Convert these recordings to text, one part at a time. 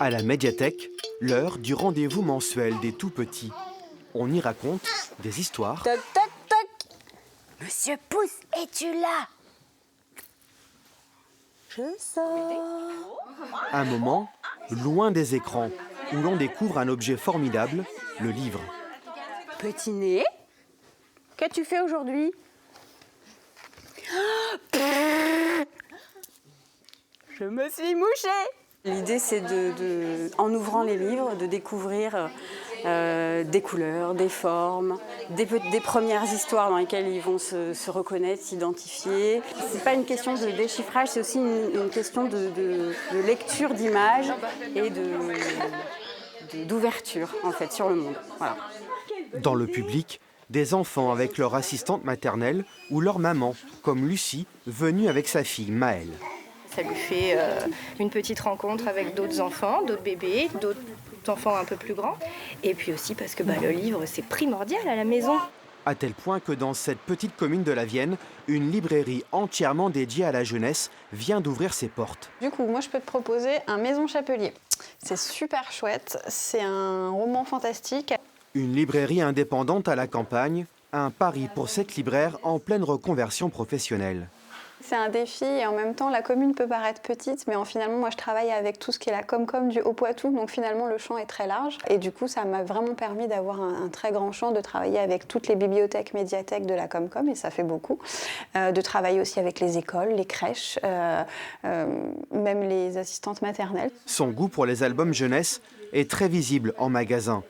À la médiathèque, l'heure du rendez-vous mensuel des tout-petits. On y raconte des histoires. Toc, toc, toc. Monsieur Pouce, es-tu là? Je sors. Un moment, loin des écrans, où l'on découvre un objet formidable, le livre. Petit nez, qu'as-tu fait aujourd'hui? Je me suis mouchée. L'idée, c'est en ouvrant les livres, de découvrir des couleurs, des formes, des premières histoires dans lesquelles ils vont se reconnaître, s'identifier. C'est pas une question de déchiffrage, c'est aussi une question de lecture d'images et d'ouverture, en fait, sur le monde. Voilà. Dans le public, des enfants avec leur assistante maternelle ou leur maman, comme Lucie, venue avec sa fille Maëlle. Ça lui fait une petite rencontre avec d'autres enfants, d'autres bébés, d'autres enfants un peu plus grands. Et puis aussi parce que le livre, c'est primordial à la maison. À tel point que dans cette petite commune de la Vienne, une librairie entièrement dédiée à la jeunesse vient d'ouvrir ses portes. Du coup, moi je peux te proposer un Maison Chapelier. C'est super chouette, c'est un roman fantastique. Une librairie indépendante à la campagne, un pari pour cette libraire en pleine reconversion professionnelle. C'est un défi et en même temps, la commune peut paraître petite, mais finalement, moi, je travaille avec tout ce qui est la Comcom du Haut-Poitou, donc finalement, le champ est très large. Et du coup, ça m'a vraiment permis d'avoir un très grand champ, de travailler avec toutes les bibliothèques, médiathèques de la Comcom, et ça fait beaucoup. De travailler aussi avec les écoles, les crèches, même les assistantes maternelles. Son goût pour les albums jeunesse est très visible en magasin.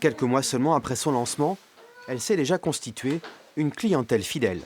Quelques mois seulement après son lancement, elle s'est déjà constituée une clientèle fidèle.